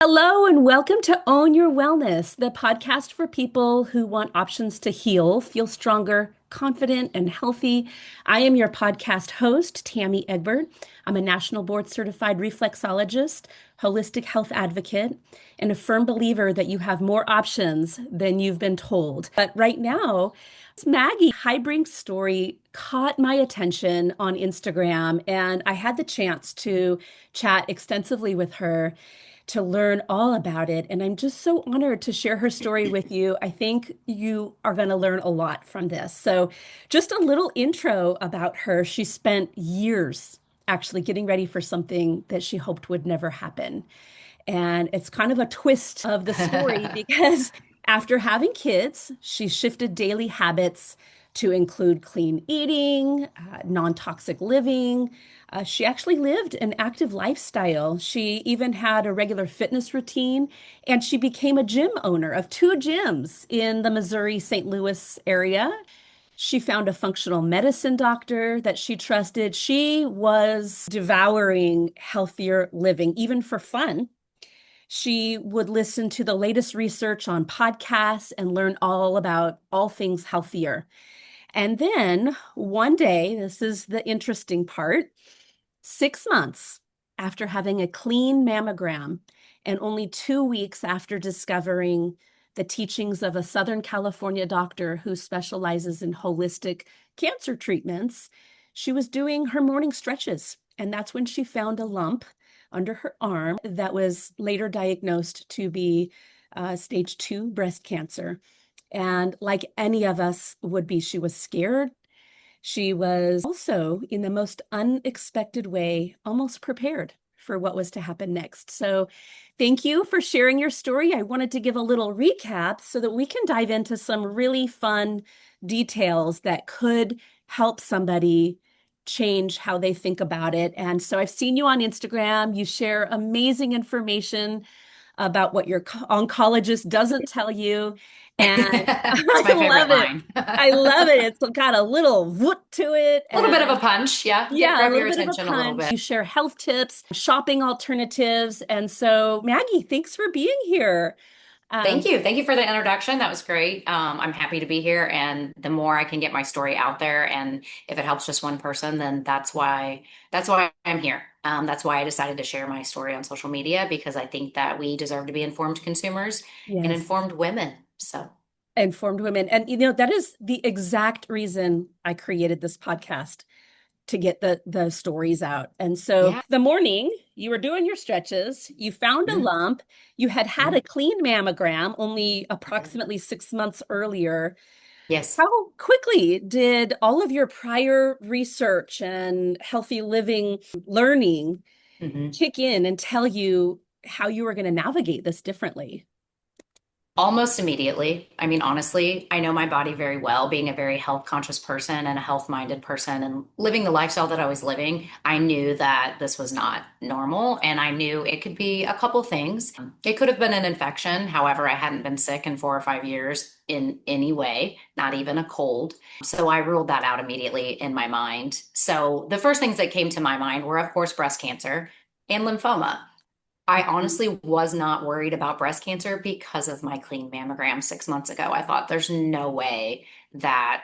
Hello and welcome to Own Your Wellness, the podcast for people who want options to heal, feel stronger, confident, and healthy. I am your podcast host, Tammy Egbert. I'm a national board certified reflexologist, holistic health advocate, and a firm believer that you have more options than you've been told. But right now, Maggie Heidbrink's story caught my attention on Instagram, and I had the chance to chat extensively with her to learn all about it. And I'm just so honored to share her story with you. I think you are going to learn a lot from this. So, just a little intro about her. She spent years actually getting ready for something that she hoped would never happen. And it's kind of a twist of the story because after having kids, she shifted daily habits to include clean eating, non-toxic living. She actually lived an active lifestyle. She even had a regular fitness routine, and she became a gym owner of two gyms in the Missouri, St. Louis area. She found a functional medicine doctor that she trusted. She was devouring healthier living, even for fun. She would listen to the latest research on podcasts and learn all about all things healthier. And then one day, this is the interesting part, 6 months after having a clean mammogram and only 2 weeks after discovering the teachings of a Southern California doctor who specializes in holistic cancer treatments, she was doing her morning stretches. And that's when she found a lump under her arm that was later diagnosed to be stage 2 breast cancer. And like any of us would be, she was scared. She was also, in the most unexpected way, almost prepared for what was to happen next. So, thank you for sharing your story. I wanted to give a little recap so that we can dive into some really fun details that could help somebody change how they think about it. And so, I've seen you on Instagram. You share amazing information about what your oncologist doesn't tell you. And It's I my favorite love it. line. I A love it. It's got a little whoop to it. little bit of a And punch, yeah. Get yeah, a grab little your bit of a attention a little punch. bit. You share health tips, shopping alternatives. And so, Maggie, thanks for being here. Thank Um, you. Thank you for the introduction. That was great. I'm happy to be here, and the more I can get my story out there, and if it helps just one person, then that's why I'm here. That's why I decided to share my story on social media because I think that we deserve to be informed consumers and yes. informed women. So, Informed women. And, that is the exact reason I created this podcast, to get the stories out. And so yeah. the morning you were doing your stretches, you found a Mm, lump, you had had mm, a clean mammogram only okay. approximately 6 months earlier. Yes. How quickly did all of your prior research and healthy living learning Mhm. kick in and tell you how you were going to navigate this differently? Almost immediately. I mean, honestly, I know my body very well, being a very health conscious person and a health minded person and living the lifestyle that I was living. I knew that this was not normal and I knew it could be a couple things. It could have been an infection. However, I hadn't been sick in 4 or 5 years in any way, not even a cold. So I ruled that out immediately in my mind. So the first things that came to my mind were, of course, breast cancer and lymphoma. I honestly was not worried about breast cancer because of my clean mammogram 6 months ago. I thought there's no way that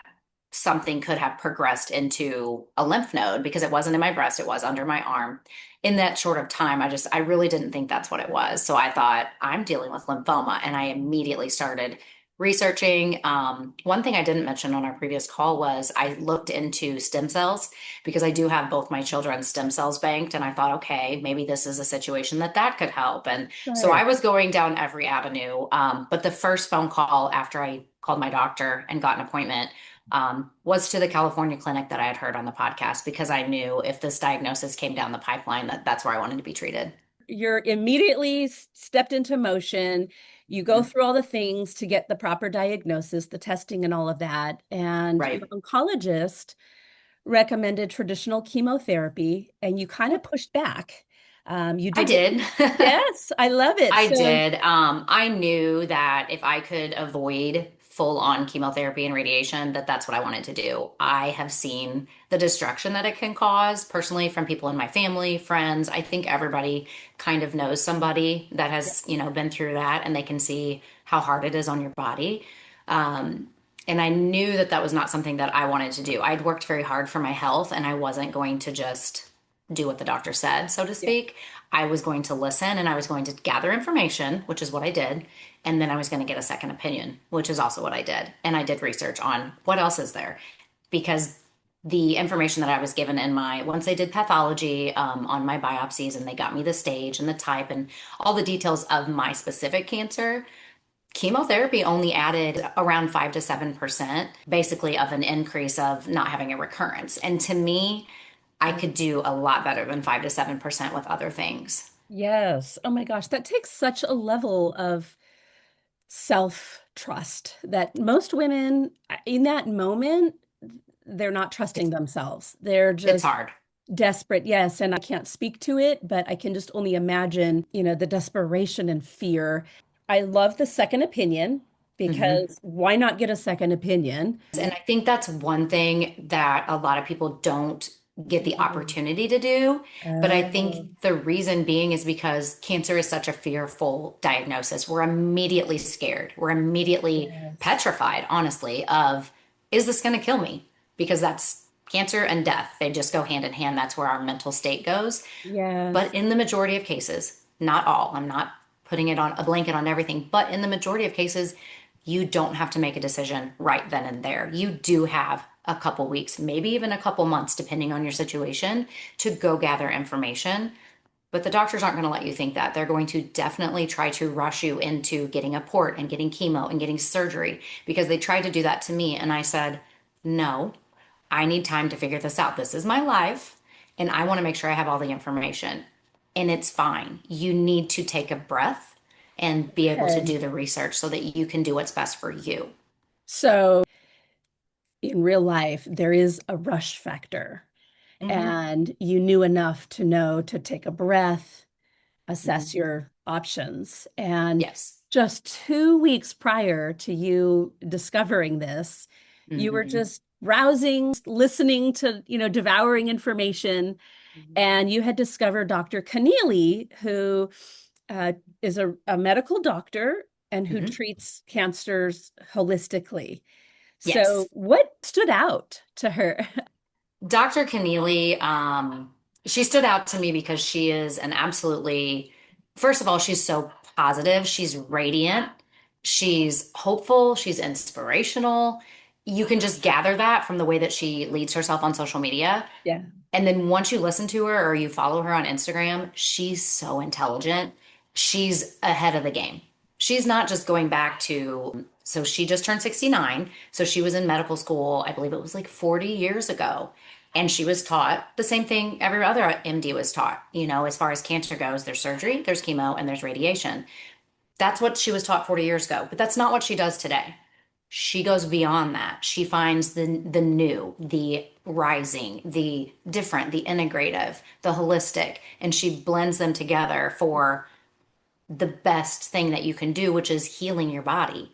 something could have progressed into a lymph node because it wasn't in my breast, it was under my arm. In that short of time, I really didn't think that's what it was. So I thought I'm dealing with lymphoma and I immediately started researching. One thing I didn't mention on our previous call was I looked into stem cells because I do have both my children's stem cells banked. And I thought, okay, maybe this is a situation that could help. And so Sure. I was going down every avenue. But the first phone call after I called my doctor and got an appointment was to the California clinic that I had heard on the podcast because I knew if this diagnosis came down the pipeline, that's where I wanted to be treated. You're immediately stepped into motion. You go Mhm. through all the things to get the proper diagnosis, the testing and all of that. And your Right. oncologist recommended traditional chemotherapy, and you kind of pushed back. You I did what did. yes, I love it. I So, did. I knew that if I could avoid full on chemotherapy and radiation, that that's what I wanted to do. I have seen the destruction that it can cause personally from people in my family, friends. I think everybody kind of knows somebody that has, been through that, and they can see how hard it is on your body. Um, and I knew that that was not something that I wanted to do. I'd worked very hard for my health, and I wasn't going to just do what the doctor said, so to Yeah. speak. I was going to listen and I was going to gather information, which is what I did. And then I was going to get a second opinion, which is also what I did. And I did research on what else is there, because the information that I was given in my, once they did pathology on my biopsies and they got me the stage and the type and all the details of my specific cancer, chemotherapy only added around 5 to 7%, basically, of an increase of not having a recurrence. And to me, I could do a lot better than 5 to 7% with other things. Yes. Oh my gosh, that takes such a level of self-trust that most women in that moment, they're not trusting It's themselves. They're it's just hard. desperate. Yes, and I can't speak to it, but I can just only imagine, the desperation and fear. I love the second opinion Mhm. because why not get a second opinion? And I think that's one thing that a lot of people don't get the Mhm. opportunity to do. But I Oh, think the reason being is because cancer is such a fearful diagnosis. We're immediately scared. We're immediately yes. petrified, honestly, of, is this going to kill me? Because that's cancer and death. They just go hand in hand. That's where our mental state goes. Yes. But in the majority of cases, not all, I'm not putting it on a blanket on everything, but in the majority of cases, you don't have to make a decision right then and there. You do have a couple weeks, maybe even a couple months, depending on your situation, to go gather information. But the doctors aren't going to let you think that. They're going to definitely try to rush you into getting a port and getting chemo and getting surgery, because they tried to do that to me. And I said, no, I need time to figure this out. This is my life, and I want to make sure I have all the information. And it's fine. You need to take a breath and be able to Okay. do the research so that you can do what's best for you. So in real life, there is a rush factor, Hmm. and you knew enough to know to take a breath, assess Hmm. your options. And Yes. just 2 weeks prior to you discovering this, you were Hmm. just browsing, listening to, devouring information, Hmm. and you had discovered Dr. Keneally, who uh, is a medical doctor and who Hmm. treats cancers holistically. So, Yes. what stood out to her? Dr. Keneally, she stood out to me because she is an absolutely, first of all, she's so positive. She's radiant. She's hopeful. She's inspirational. You can just gather that from the way that she leads herself on social media. Yeah. And then once you listen to her or you follow her on Instagram, she's so intelligent. She's ahead of the game. She's not just going back to, so she just turned 69. So she was in medical school, I believe it was like 40 years ago. And she was taught the same thing every other MD was taught. As far as cancer goes, there's surgery, there's chemo, and there's radiation. That's what she was taught 40 years ago, but that's not what she does today. She goes beyond that. She finds the new, the rising, the different, the integrative, the holistic, and she blends them together for the best thing that you can do, which is healing your body.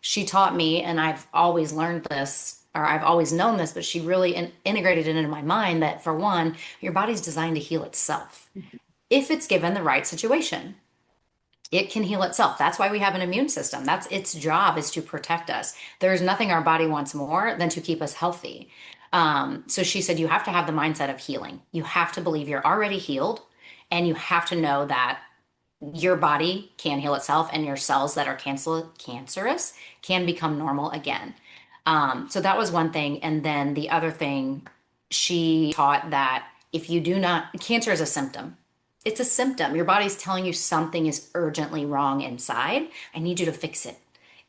She taught me, and I've always learned this, or I've always known this, but she really integrated it into my mind that, for one, your body's designed to heal itself if it's given the right situation. It can heal itself. That's why we have an immune system. That's its job, is to protect us. There's nothing our body wants more than to keep us healthy. So she said, you have to have the mindset of healing. You have to believe you're already healed, and you have to know that your body can heal itself, and your cells that are cancerous can become normal again. So that was one thing. And then the other thing, she taught that if you do not, cancer is a symptom. It's a symptom. Your body's telling you something is urgently wrong inside. I need you to fix it.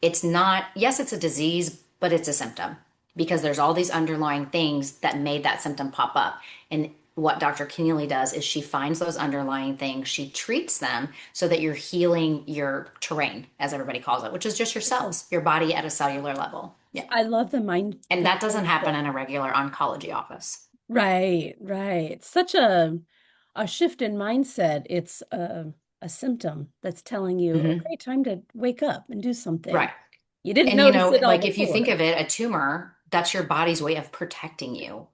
It's not, yes, it's a disease, but it's a symptom, because there's all these underlying things that made that symptom pop up. And what Dr. Keneally does is she finds those underlying things, she treats them so that you're healing your terrain, as everybody calls it, which is just your cells, your body at a cellular level. Yeah. I love the mind, And the that doesn't happen mindset. in a regular oncology office. Right, right. Such a shift in mindset. It's a symptom that's telling you, Hmm. okay, time to wake up and do Right. something. You didn't And you notice know, it all like if you think before. of it, a tumor, that's your body's way of protecting you.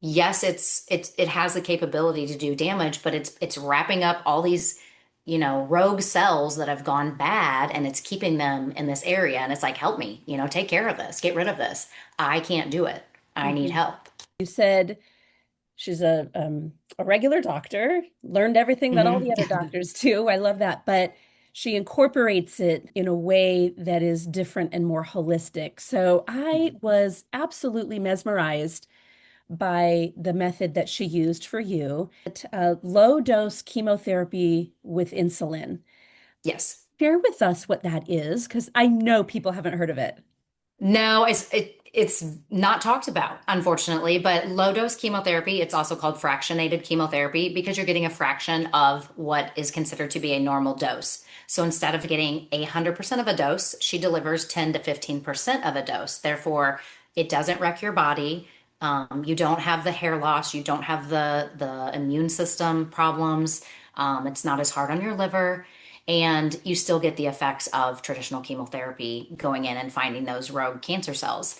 Yes, it has the capability to do damage, but it's wrapping up all these, rogue cells that have gone bad and it's keeping them in this area. And it's like, help me, take care of this, get rid of this. I can't do it. I need Mhm. help. You said she's a regular doctor, learned everything that all Hmm. the other doctors do. I love that. But she incorporates it in a way that is different and more holistic. So I was absolutely mesmerized by the method that she used for you. Low dose chemotherapy with insulin. Yes. Share with us what that is, because I know people haven't heard of it. No, it's not talked about, unfortunately, but low dose chemotherapy, it's also called fractionated chemotherapy because you're getting a fraction of what is considered to be a normal dose. So instead of getting 100% of a dose, she delivers 10 to 15% of a dose. Therefore, it doesn't wreck your body. You don't have the hair loss, you don't have the immune system problems. It's not as hard on your liver, and you still get the effects of traditional chemotherapy going in and finding those rogue cancer cells.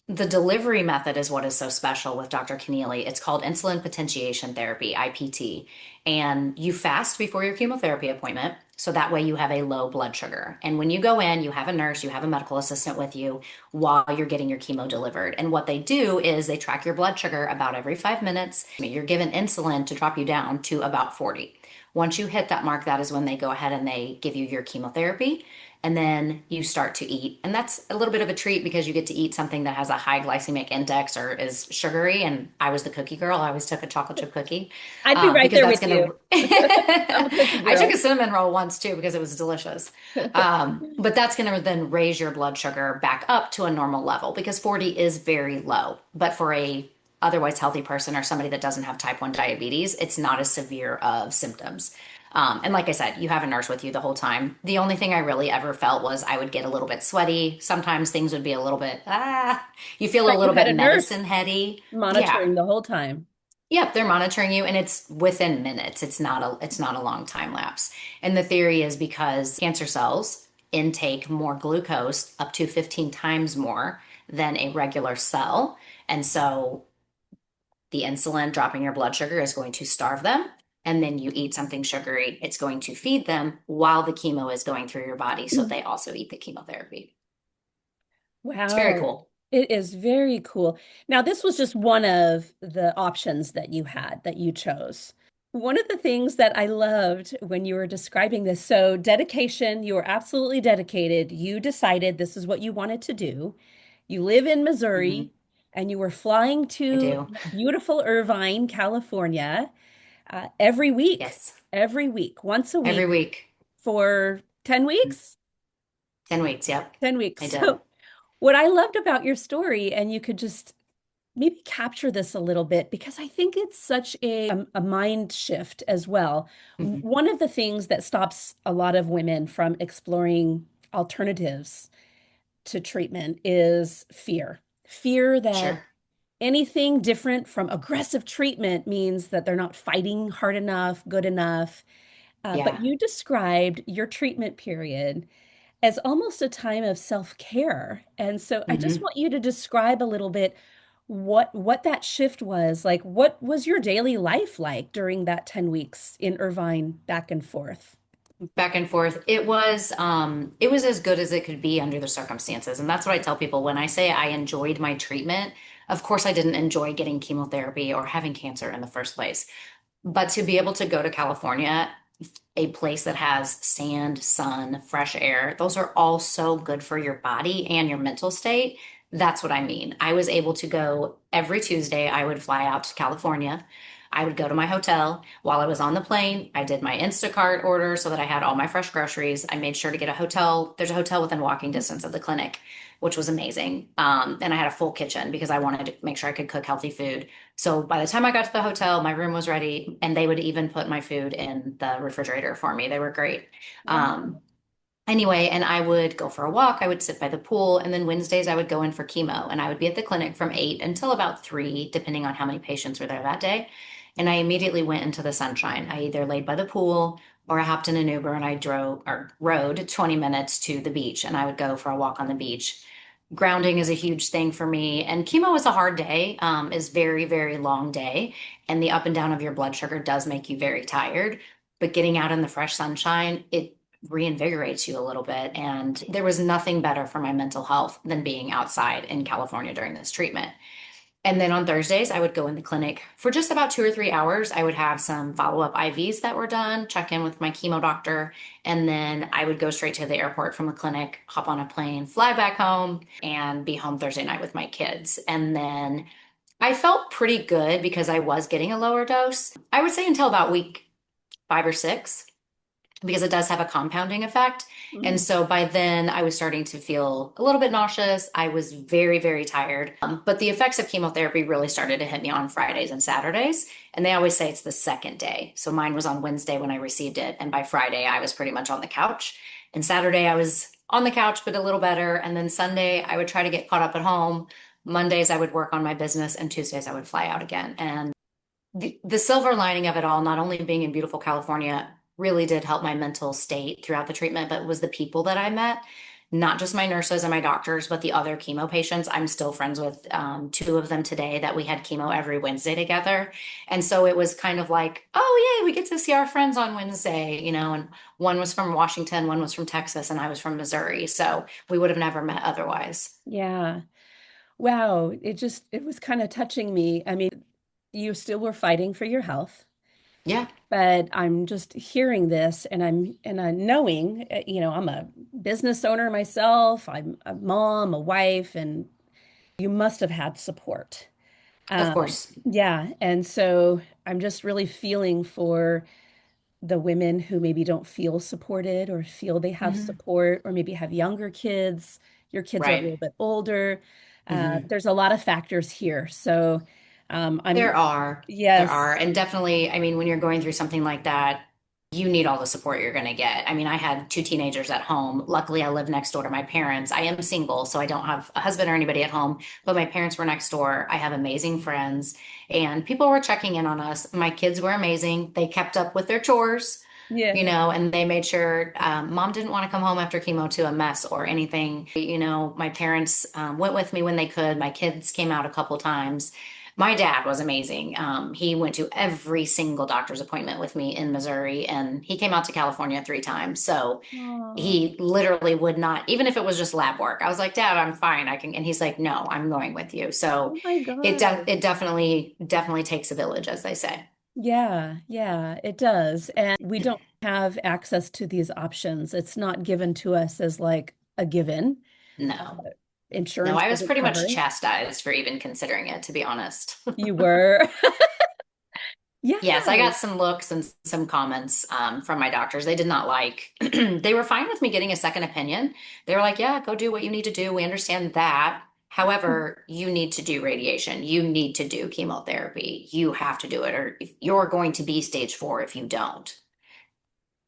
The delivery method is what is so special with Dr. Keneally. It's called insulin potentiation therapy, IPT. And you fast before your chemotherapy appointment. So that way you have a low blood sugar. And when you go in, you have a nurse, you have a medical assistant with you while you're getting your chemo delivered. And what they do is they track your blood sugar about every 5 minutes. You're given insulin to drop you down to about 40. Once you hit that mark, that is when they go ahead and they give you your chemotherapy, and then you start to eat. And that's a little bit of a treat because you get to eat something that has a high glycemic index or is sugary. And I was the cookie girl. I always took a chocolate chip cookie I'd be right because there that's with going you. to. I'm a cookie I took girl. a cinnamon roll once too because it was delicious. But that's going to then raise your blood sugar back up to a normal level because 40 is very low. But for a otherwise healthy person or somebody that doesn't have type 1 diabetes, it's not as severe of symptoms. And like I said, you have a nurse with you the whole time. The only thing I really ever felt was I would get a little bit sweaty. Sometimes things would be a little bit, you feel a But you little had bit a medicine nurse heady. Yeah. monitoring the whole time. Yep, they're monitoring you and it's within minutes. It's not a long time lapse. And the theory is because cancer cells intake more glucose, up to 15 times more than a regular cell. And so the insulin dropping your blood sugar is going to starve them. And then you eat something sugary, it's going to feed them while the chemo is going through your body. So they also eat the chemotherapy. It's very Wow. cool. It is very cool. Now, this was just one of the options that you had that you chose. One of the things that I loved when you were describing this, so dedication, you were absolutely dedicated. You decided this is what you wanted to do. You live in Hmm. Missouri and you were flying I to do. beautiful Irvine, California, every week, Yes. once a Every week week. for 10 weeks. 10 weeks. Yep. 10 weeks. I did. So, what I loved about your story, and you could just maybe capture this a little bit because I think it's such a mind shift as well. Hmm. One of the things that stops a lot of women from exploring alternatives to treatment is fear. Fear that Sure. anything different from aggressive treatment means that they're not fighting hard enough, good enough. But Yeah. you described your treatment period as almost a time of self-care. And so I just Hmm. want you to describe a little bit what that shift was. Like what was your daily life like during that 10 weeks in Irvine back and forth? Back and forth. It was as good as it could be under the circumstances. And that's what I tell people when I say I enjoyed my treatment. Of course, I didn't enjoy getting chemotherapy or having cancer in the first place. But to be able to go to California, a place that has sand, sun, fresh air, those are all so good for your body and your mental state. That's what I mean. I was able to go every Tuesday. I would fly out to California. I would go to my hotel. While I was on the plane, I did my Instacart order so that I had all my fresh groceries. I made sure to get a hotel. There's a hotel within walking distance of the clinic, which was amazing. And I had a full kitchen because I wanted to make sure I could cook healthy food. So by the time I got to the hotel, my room was ready, and they would even put my food in the refrigerator for me. They were great. Um, Wow. Anyway, and I would go for a walk. I would sit by the pool, and then Wednesdays I would go in for chemo, and I would be at the clinic from 8 until about 3, depending on how many patients were there that day. And I immediately went into the sunshine. I either laid by the pool or I hopped in an Uber and I drove or rode 20 minutes to the beach and I would go for a walk on the beach. Grounding is a huge thing for me. And chemo is a hard day, is very, very long day. And the up and down of your blood sugar does make you very tired. But getting out in the fresh sunshine, it reinvigorates you a little bit. And there was nothing better for my mental health than being outside in California during this treatment. And then on Thursdays, I would go in the clinic for just about 2 or 3 hours. I would have some follow-up IVs that were done, check in with my chemo doctor, and then I would go straight to the airport from the clinic, hop on a plane, fly back home, and be home Thursday night with my kids. And then I felt pretty good because I was getting a lower dose. I would say until about week 5 or 6 because it does have a compounding effect. Mm. And so by then I was starting to feel a little bit nauseous. I was very, very tired. But the effects of chemotherapy really started to hit me on Fridays and Saturdays. And they always say it's the second day. So mine was on Wednesday when I received it. And by Friday, I was pretty much on the couch. And Saturday, I was on the couch, but a little better. And then Sunday, I would try to get caught up at home. Mondays, I would work on my business. And Tuesdays, I would fly out again. And the silver lining of it all, not only being in beautiful California, really did help my mental state throughout the treatment, but was the people that I met, not just my nurses and my doctors, but the other chemo patients. I'm still friends with two of them today that we had chemo every Wednesday together. And so it was kind of like, oh, yay, we get to see our friends on Wednesday, and one was from Washington, one was from Texas, and I was from Missouri. So we would have never met otherwise. Yeah. Wow. It was kind of touching me. I mean, you still were fighting for your health, Yeah, but I'm just hearing this and I'm knowing, I'm a business owner myself. I'm a mom, a wife, and you must have had support. of Um, course. yeah. And so I'm just really feeling for the women who maybe don't feel supported or feel they have Hmm. support or maybe have younger kids. Your kids are a Right. little bit older. Hmm. There's a lot of factors here. So There I'm, are. There are. yes, And definitely, I mean, when you're going through something like that, you need all the support you're going to get. I mean, I had two teenagers at home. Luckily, I live next door to my parents. I am single, so I don't have a husband or anybody at home, but my parents were next door. I have amazing friends, and people were checking in on us. My kids were amazing. They kept up with their chores, yeah, and they made sure mom didn't want to come home after chemo to a mess or anything. My parents went with me when they could. My kids came out a couple times. My dad was amazing. He went to every single doctor's appointment with me in Missouri, and he came out to California 3 times. So oh, he literally would not, even if it was just lab work. I was like, Dad, I'm fine. I can. And he's like, No, I'm going with you. So oh my God. it definitely takes a village, as they say. Yeah, yeah, it does. And we don't have access to these options. It's not given to us as like a given. No. No, Insurance I was doesn't pretty cover much it. chastised for even considering it, to be honest. You were. Yes, I got Yeah. some looks and some comments from my doctors. They did not like, they were fine with me getting a second opinion. They were like, yeah, go do what you need to do. We understand that. However, you need to do radiation. You need to do chemotherapy. You have to do it, or if you're going to be stage 4 if you don't.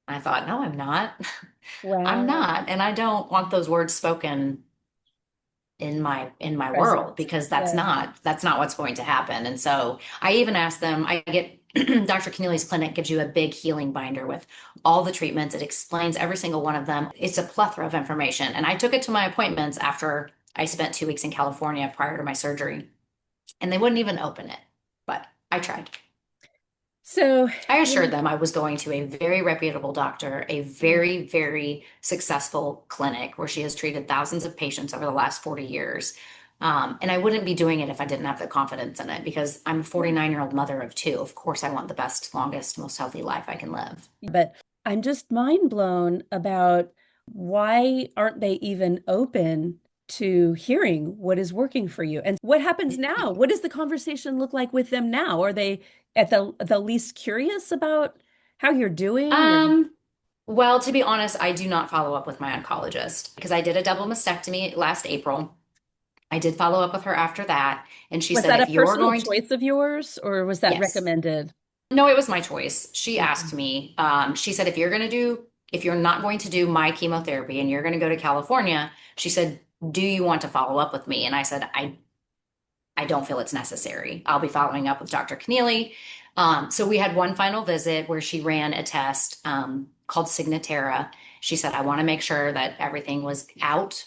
I thought, no, I'm not. I'm Wow. not. And I don't want those words spoken in my world Present. because Yeah. that's not what's going to happen. And so I even asked them, I get Dr. Keneally's clinic gives you a big healing binder with all the treatments. It explains every single one of them. It's a plethora of information. And I took it to my appointments after I spent 2 weeks in California prior to my surgery, and they wouldn't even open it. But I tried. So, I you assured them I was going to a very reputable doctor, a know, very, very successful clinic where she has treated thousands of patients over the last 40 years. And I wouldn't be doing it if I didn't have the confidence in it because I'm a yeah. 49-year-old mother of two. Of course, I want the best, longest, most healthy life I can live. But I'm just mind blown about why aren't they even open to hearing what is working for you? And what happens now? What does the conversation look like with them now? Are they at the least curious about how you're doing? And Um, well, to be honest, I do not follow up with my oncologist because I did a double mastectomy last April. I did follow up with her after that, and she was said, that a if you're personal going to, choice of yours, or was that yes. recommended? No, it was my choice. She Okay. asked me, she said, if you're not going to do my chemotherapy and you're going to go to California, she said, do you want to follow up with me? And I said, I don't feel it's necessary. I'll be following up with Dr. Keneally. So we had one final visit where she ran a test called Signatera. She said, I want to make sure that everything was out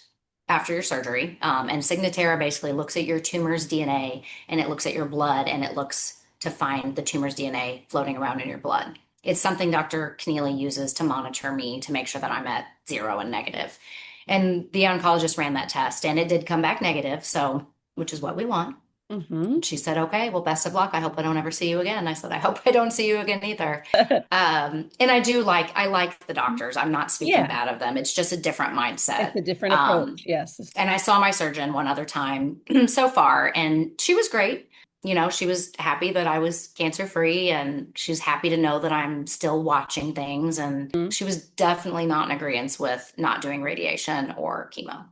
after your surgery. And Signatera basically looks at your tumor's DNA and it looks at your blood and it looks to find the tumor's DNA floating around in your blood. It's something Dr. Keneally uses to monitor me to make sure that I'm at zero and negative. And the oncologist ran that test and it did come back negative. So, which is what we want. Hmm. She said, okay, well, best of luck. I hope I don't ever see you again. I said, I hope I don't see you again either. And I like the doctors. I'm not speaking Yeah, bad of them. It's just a different mindset. it's a different approach. Yes. And I saw my surgeon one other time so far, and she was great. You know, she was happy that I was cancer free, and she was happy to know that I'm still watching things. And Mhm. she was definitely not in agreement with not doing radiation or chemo.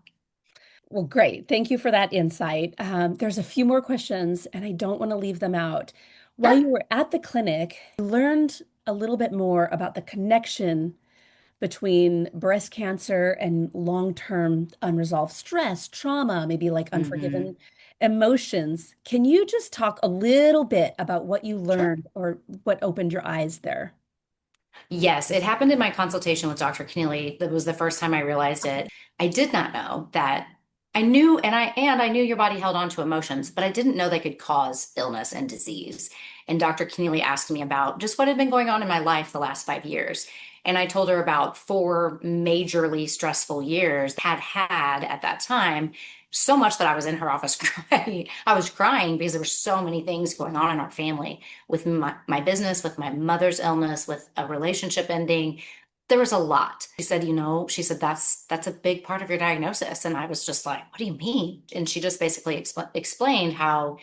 Well, great. Thank you for that insight. There's a few more questions, and I don't want to leave them out. While Sure. you were at the clinic, you learned a little bit more about the connection between breast cancer and long-term unresolved stress, trauma, maybe like Hmm. unforgiven emotions. Can you just talk a little bit about what you Sure. learned or what opened your eyes there? Yes, it happened in my consultation with Dr. Keneally. That was the first time I realized it. I did not know that I knew your body held on to emotions, but I didn't know they could cause illness and disease. And Dr. Keneally asked me about just what had been going on in my life the last 5 years. And I told her about 4 majorly stressful years had at that time, so much that I was in her office crying. I was crying because there were so many things going on in our family with my business, with my mother's illness, with a relationship ending. There was a lot. She said, that's a big part of your diagnosis. And I was just like, what do you mean? And she just basically explained how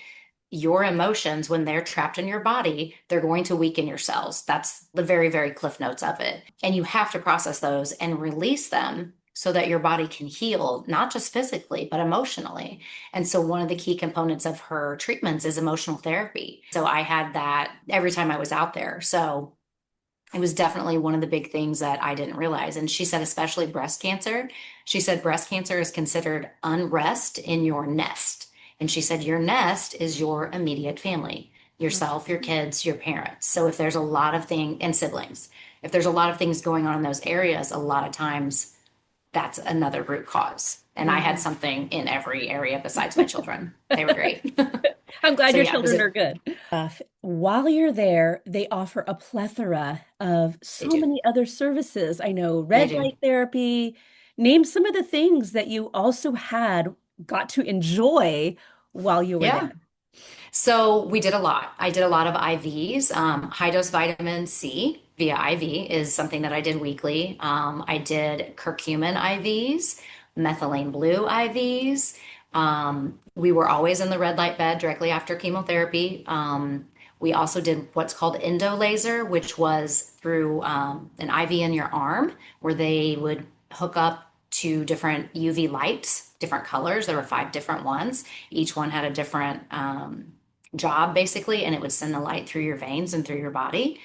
your emotions, when they're trapped in your body, they're going to weaken your cells. That's the very, very cliff notes of it. And you have to process those and release them so that your body can heal, not just physically, but emotionally. And so, one of the key components of her treatments is emotional therapy. So, I had that every time I was out there. So, it was definitely one of the big things that I didn't realize. And she said, especially breast cancer, she said, breast cancer is considered unrest in your nest. And she said, your nest is your immediate family, yourself, your kids, your parents. So if there's a lot of things, and siblings, if there's a lot of things going on in those areas, a lot of times that's another root cause. And I had Mhm. something in every area besides my children. They were great. I'm glad So your yeah, it was children are a, good. While you're there, they offer a plethora of they so do. many other services. I know They red do. light therapy. Name some of the things that you also got to enjoy while you were Yeah. there. So we did a lot. I did a lot of IVs. High dose vitamin C via IV is something that I did weekly. I did curcumin IVs, methylene blue IVs. We were always in the red light bed directly after chemotherapy. We also did what's called endo laser, which was through an IV in your arm where they would hook up to different UV lights, different colors. There were 5 different ones. Each one had a different job basically, and it would send the light through your veins and through your body.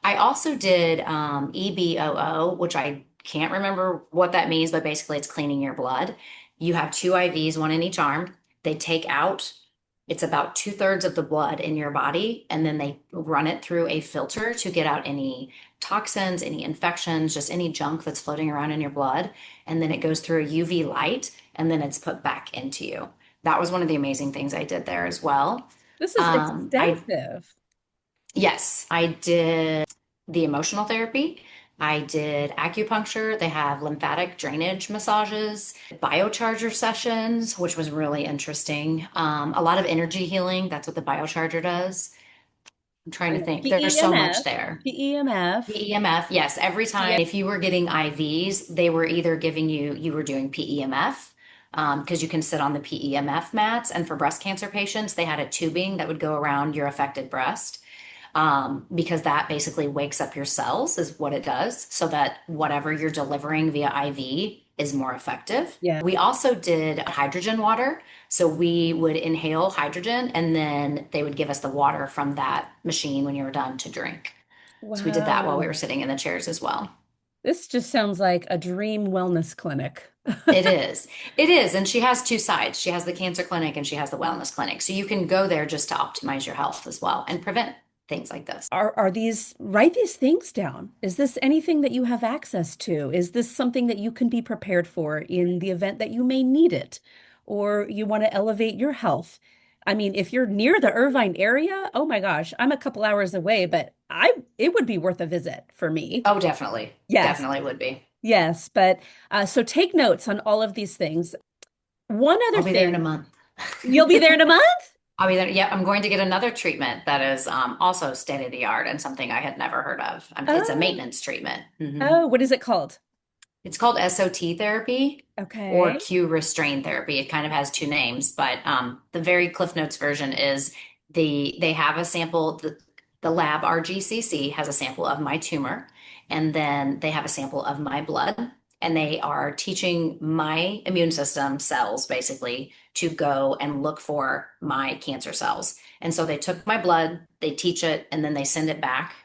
I also did EBOO, which I can't remember what that means, but basically it's cleaning your blood. You have 2 IVs, one in each arm. They take out, it's about 2/3 of the blood in your body, and then they run it through a filter to get out any toxins, any infections, just any junk that's floating around in your blood. And then it goes through a UV light, and then it's put back into you. That was one of the amazing things I did there as well. This is I extensive. Yes, I did the emotional therapy. I did acupuncture. They have lymphatic drainage massages, biocharger sessions, which was really interesting. A lot of energy healing. That's what the biocharger does. I'm trying I to know think. There's so much PEMF, there. PEMF. PEMF, yes. Every time, if you were getting IVs, they were either giving you were doing PEMF because you can sit on the PEMF mats. And for breast cancer patients, they had a tubing that would go around your affected breast because that basically wakes up your cells, is what it does, so that whatever you're delivering via IV is more effective. Yeah. We also did hydrogen water. So we would inhale hydrogen and then they would give us the water from that machine when you were done to drink. So we did that while we were Wow. sitting in the chairs as well. This just sounds like a dream wellness clinic. It is. It is. And she has 2 sides. She has the cancer clinic and she has the wellness clinic. So you can go there just to optimize your health as well and prevent. things like this. Are these, write these things down. Is this anything that you have access to? Is this something that you can be prepared for in the event that you may need it or you want to elevate your health? I mean, if you're near the Irvine area, oh my gosh, I'm a couple hours away, but it would be worth a visit for me. Oh, definitely. Yes. Definitely would be. Yes, but so take notes on all of these things. One other I'll be there in thing, a month. you'll be there in a month? I'll be there. Yeah, I'm going to get another treatment that is also state of the art and something I had never heard of. It's a Oh, maintenance treatment. oh, what is it called? It's called SOT therapy or Okay. Q restraint therapy. It kind of has two names, but the very Cliff Notes version is they have a sample. The lab RGCC has a sample of my tumor, and then they have a sample of my blood, and they are teaching my immune system cells basically to go and look for my cancer cells. And so they took my blood, they teach it, and then they send it back,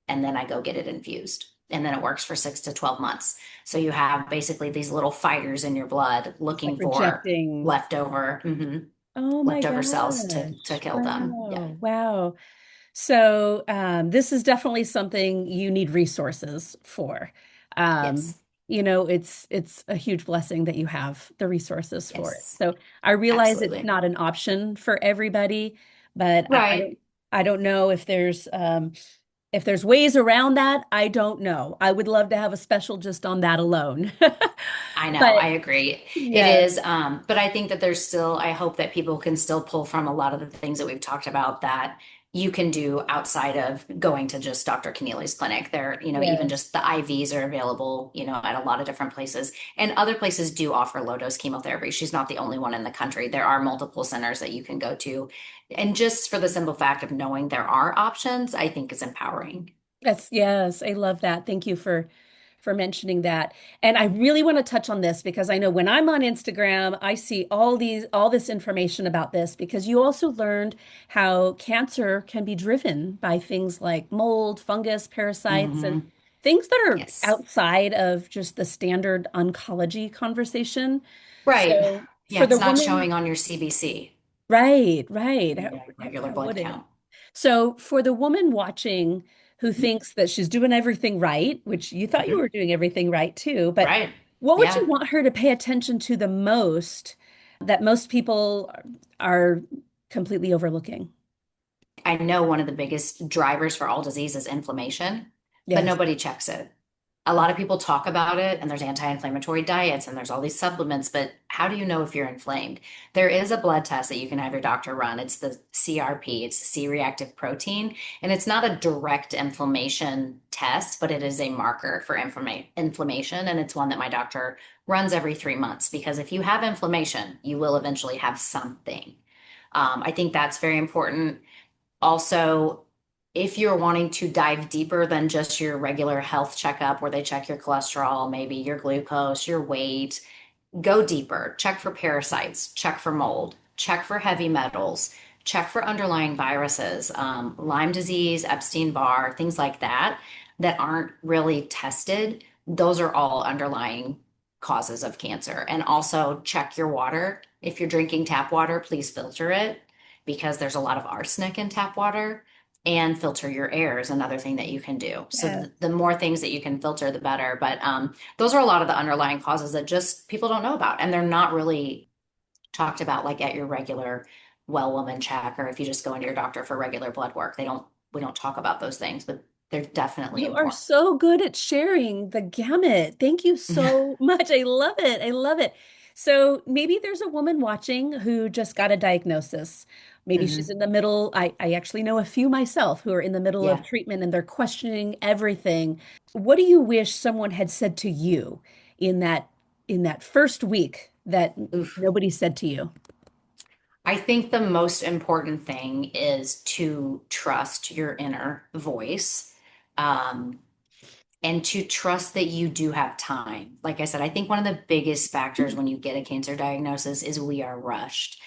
and then I go get it infused. And then it works for 6 to 12 months. So you have basically these little fighters in your blood It's like looking for rejecting. leftover, Oh my leftover cells to gosh. kill them. Yeah. Wow. Wow. So this is definitely something you need resources for. Um, Yes. it's a huge blessing that you have the resources for it. Yes. So I realize it's Absolutely. not an option for everybody, but Right. I don't know if there's ways around that. I don't know. I would love to have a special just on that alone. I know, But I agree. It yeah, is, but I think that there's still, I hope that people can still pull from a lot of the things that we've talked about that you can do outside of going to just Dr. Keneally's clinic. There, even yes. just the IVs are available, at a lot of different places. And other places do offer low dose chemotherapy. She's not the only one in the country. There are multiple centers that you can go to. And just for the simple fact of knowing there are options, I think is empowering. Yes, I love that. Thank you for mentioning that. And I really want to touch on this because I know when I'm on Instagram, I see all this information about this because you also learned how cancer can be driven by things like mold, fungus, parasites, and Hmm. things that are Yes. outside of just the standard oncology conversation. Right. So Yeah, for the it's not woman, showing on your CBC. Right, right. Yeah, regular How blood would it? count. So for the woman watching who thinks that she's doing everything right, which you thought you Mhm. were doing everything right too, but Right. what would you Yeah. want her to pay attention to the most that most people are completely overlooking? I know one of the biggest drivers for all disease is inflammation, but Yes. nobody checks it. A lot of people talk about it, and there's anti-inflammatory diets and there's all these supplements, but how do you know if you're inflamed? There is a blood test that you can have your doctor run. It's the CRP, it's C-reactive protein, and it's not a direct inflammation test, but it is a marker for inflammation, and it's one that my doctor runs every 3 months because if you have inflammation, you will eventually have something. I think that's very important. Also, if you're wanting to dive deeper than just your regular health checkup where they check your cholesterol, maybe your glucose, your weight, go deeper. Check for parasites, check for mold, check for heavy metals, check for underlying viruses, Lyme disease, Epstein-Barr, things like that that aren't really tested. Those are all underlying causes of cancer. And also check your water. If you're drinking tap water, please filter it because there's a lot of arsenic in tap water. And filter your air is another thing that you can do. So Yes. the more things that you can filter, the better. But those are a lot of the underlying causes that just people don't know about. And they're not really talked about like at your regular well woman check or if you just go into your doctor for regular blood work. We don't talk about those things, but they're definitely You are important. so good at sharing the gamut. Thank you so much. I love it. I love it. So maybe there's a woman watching who just got a diagnosis. Maybe she's Hmm. in the middle. I actually know a few myself who are in the middle of Yeah. treatment and they're questioning everything. What do you wish someone had said to you in that first week that Oof. nobody said to you? I think the most important thing is to trust your inner voice. Um, and to trust that you do have time. Like I said, I think one of the biggest factors when you get a cancer diagnosis is we are rushed.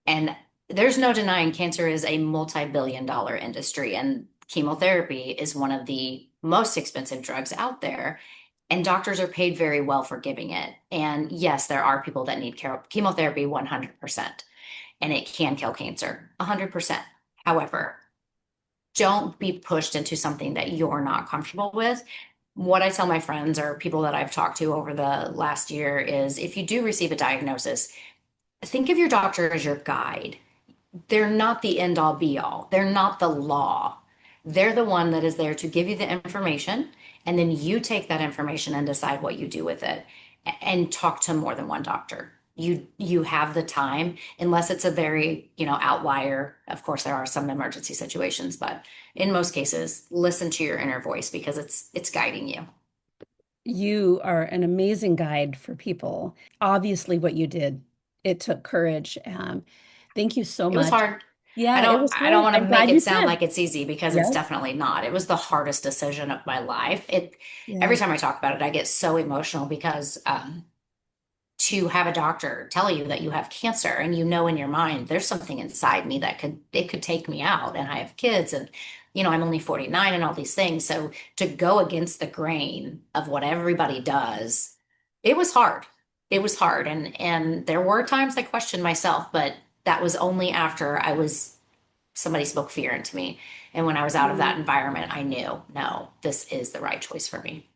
And there's no denying cancer is a multi-billion dollar industry, and chemotherapy is one of the most expensive drugs out there. And doctors are paid very well for giving it. And yes, there are people that need chemotherapy 100%, and it can kill cancer 100%. However, don't be pushed into something that you're not comfortable with. What I tell my friends or people that I've talked to over the last year is if you do receive a diagnosis, think of your doctor as your guide. They're not the end all be all. They're not the law. They're the one that is there to give you the information, and then you take that information and decide what you do with it and talk to more than one doctor. You have the time, unless it's a very, outlier. Of course, there are some emergency situations, but in most cases, listen to your inner voice because it's guiding you. You are an amazing guide for people. Obviously, what you did, it took courage. Thank you so It was much. hard. I Yeah, it don't was I don't hard. want to I'm make glad it you sound said. like it's easy because it's Yes, definitely not. It was the hardest decision of my life. Every yes, time I talk about it, I get so emotional because to have a doctor tell you that you have cancer and you know in your mind there's something inside me that could take me out, and I have kids, and I'm only 49 and all these things. So to go against the grain of what everybody does, it was hard. It was hard, and there were times I questioned myself, but that was only after I was somebody spoke fear into me. And when I was out of that Mm. environment, I knew, no, this is the right choice for me.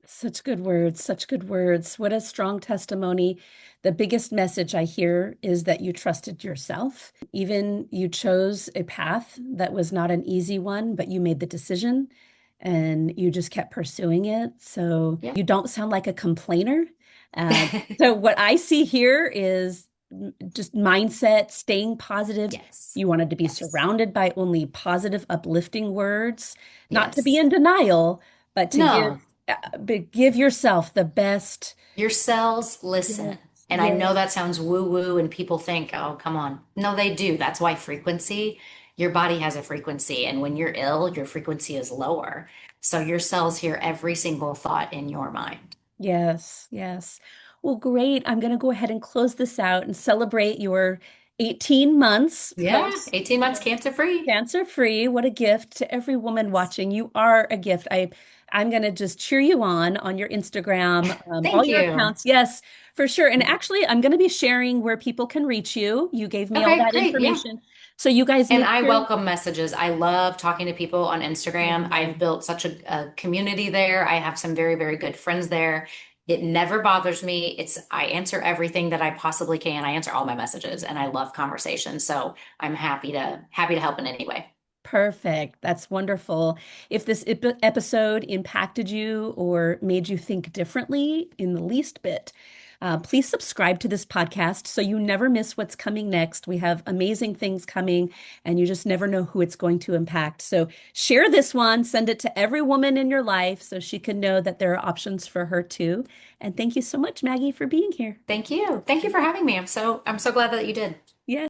Such good words, such good words. What a strong testimony. The biggest message I hear is that you trusted yourself. Even you chose a path that was not an easy one, but you made the decision and you just kept pursuing it. So Yeah. you don't sound like a complainer. Uh, so what I see here is just mindset, staying positive. Yes. You wanted to be Yes. surrounded by only positive, uplifting words, not to be Yes. in denial, but to No. but give yourself the best. Your cells listen. Yes, And I know yes, that sounds woo woo, and people think, oh, come on. No, they do. That's why frequency, your body has a frequency. And when you're ill, your frequency is lower. So your cells hear every single thought in your mind. yes, yes. Well, great. I'm going to go ahead and close this out and celebrate your 18 months Yeah, post 18 months cancer free. cancer free. What a gift to every woman watching. You are a gift. I'm going to just cheer you on your Instagram, all Thank your you. accounts. Yes, for sure. And actually, I'm going to be sharing where people can reach you. You gave me all Okay, that great. Yeah. information. So you guys And make I sure. welcome messages. I love talking to people on Instagram. I've built such a community there. I have some very, very good friends there. It never bothers me. I answer everything that I possibly can. I answer all my messages and I love conversation. So I'm happy to help in any way. Perfect. That's wonderful. If this episode impacted you or made you think differently in the least bit, please subscribe to this podcast so you never miss what's coming next. We have amazing things coming, and you just never know who it's going to impact. So share this one, send it to every woman in your life so she can know that there are options for her too. And thank you so much, Maggie, for being here. Thank you. Thank you for having me. I'm so glad that you did. Yeah.